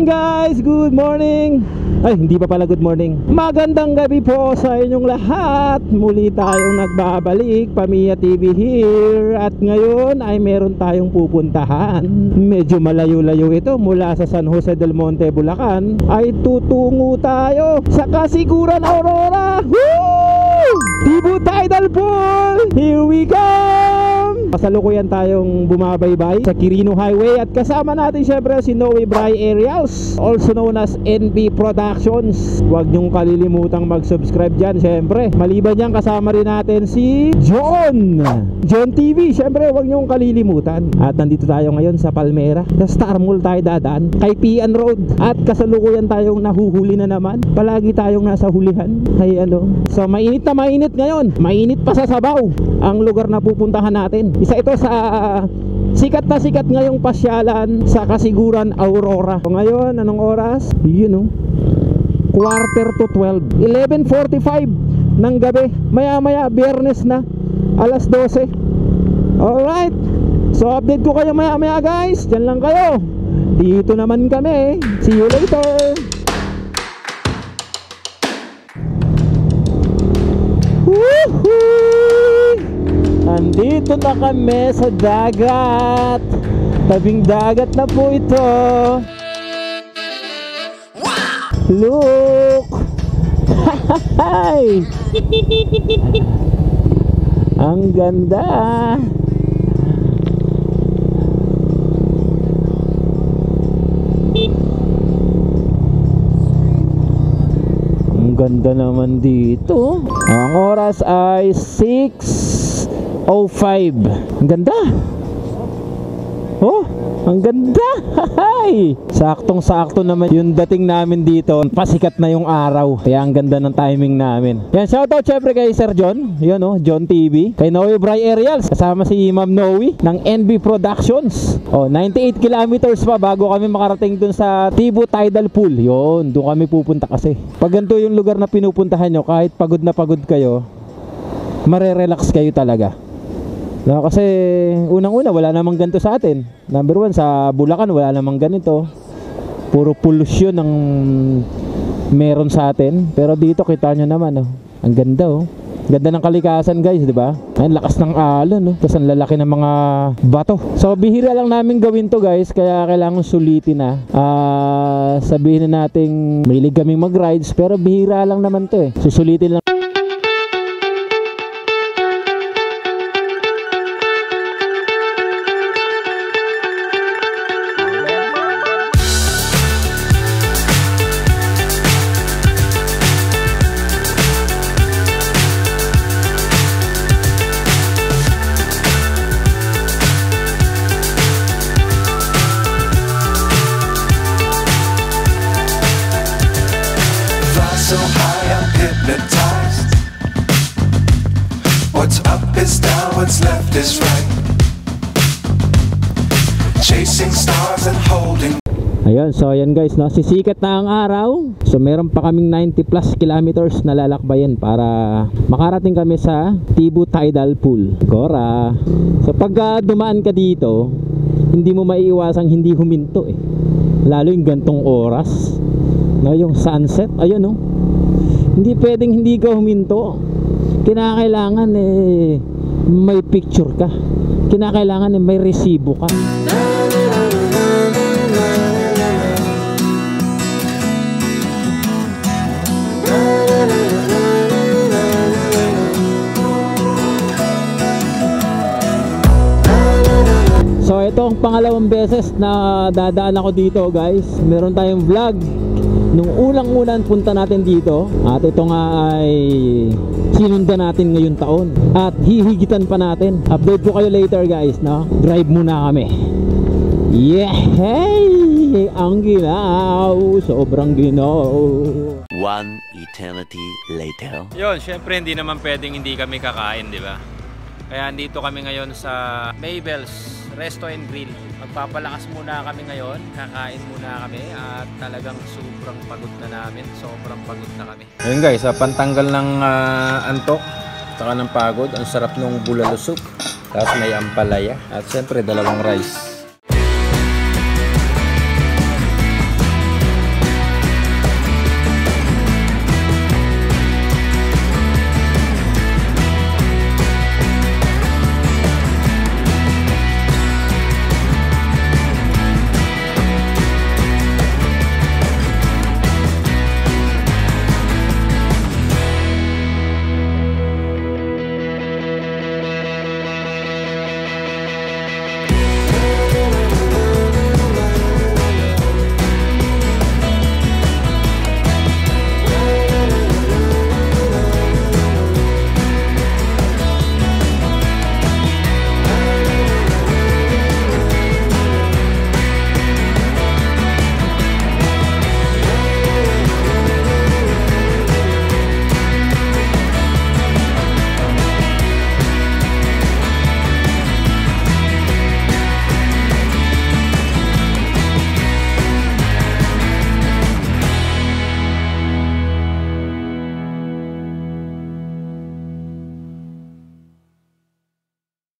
morning guys! Good morning! Ay, hindi pa pala good morning. Magandang gabi po sa inyong lahat. Muli tayong nagbabalik, Pamilya TV here. At ngayon ay meron tayong pupuntahan. Medyo malayo-layo ito. Mula sa San Jose del Monte, Bulacan ay tutungo tayo sa Kasiguran, Aurora. Woo! Tibu Tidal Pool! Here we come! Kasalukuyan tayong bumabaybay sa Quirino Highway. At kasama natin syempre si Noe Bry Aerials, also known as NB Productions. Huwag nyong kalilimutang mag-subscribe dyan syempre. Maliban dyan, kasama rin natin si John TV. Syempre huwag nyong kalilimutan. At nandito tayo ngayon sa Palmera. Sa Star Mall tayo dadaan, kay Pian Road. At kasalukuyan tayong nahuhuli na naman. Palagi tayong nasa hulihan. Ay so mainit na mainit ngayon. Mainit pa sa sabaw ang lugar na pupuntahan natin. Isa ito sa sikat na sikat ngayong pasyalan sa Kasiguran, Aurora. So ngayon, anong oras? Yun 11:45 ng gabi. Maya maya, Biyernes na, alas 12. Alright, so update ko kayo maya maya guys. Diyan lang kayo. Dito naman kami. See you later. Woohoo! Andito na kami sa dagat. Tabing dagat na po ito. Look! Hi! Ang ganda. Ang ganda naman dito. Ang oras ay 6:05. Ang ganda. Oh, ang ganda. Saktong-sakto naman yung dating namin dito. Pasikat na yung araw. Kaya ang ganda ng timing namin. Yan, shoutout syempre kay Sir John. Yun John TV. Kay Noe Bry Aerials. Kasama si Ma'am Noe ng NB Productions. 98 kilometers pa bago kami makarating dun sa Tibu Tidal Pool. Yun, doon kami pupunta kasi. Pag ganito yung lugar na pinupuntahan nyo, kahit pagod na pagod kayo, marerelax kayo talaga. No, kasi unang-una wala namang ganito sa atin. Number one, sa Bulacan wala namang ganito. Puro pollution ang meron sa atin. Pero dito kita nyo naman ang ganda Ganda ng kalikasan guys, di ba? Ang lakas ng alon Tapos ang lalaki ng mga bato. So bihira lang namin gawin to guys, kaya kailangan sulitin na. Sabihin na nating mahilig kaming mag-rides, pero bihira lang naman to Susulitin lang. So high I'm hypnotized. What's up is down, what's left is right. Chasing stars and holding. Ayun, so ayan guys, sisikat na ang araw. So meron pa kaming 90 plus kilometers na lalakbayan para makarating kami sa Tibu Tidal Pool, Cora. So pag dumaan ka dito, hindi mo maiiwasang hindi huminto lalo yung gantong oras, yung sunset. Ayun hindi pwedeng hindi ka huminto. Kinakailangan may picture ka. Kinakailangan may resibo ka. So ito ang pangalawang beses na dadaan ako dito guys. Meron tayong vlog nung unang-unang punta natin dito. At ito nga ay sinundan natin ngayong taon. At hihigitan pa natin. Update ko kayo later guys Drive muna kami. Yeah! Hey! Ang ginaw! Sobrang ginaw! One eternity later. Yun, syempre hindi naman pwedeng hindi kami kakain, di ba? Kaya andito kami ngayon sa Mabel's Resto and Grill. Magpapalakas muna kami ngayon, kakain muna kami at talagang sobrang pagod na namin. Sobrang pagod na kami. Ayun guys, pantanggal ng antok saka ng pagod. Ang sarap nung bulalo soup. Tapos may ampalaya at syempre dalawang rice.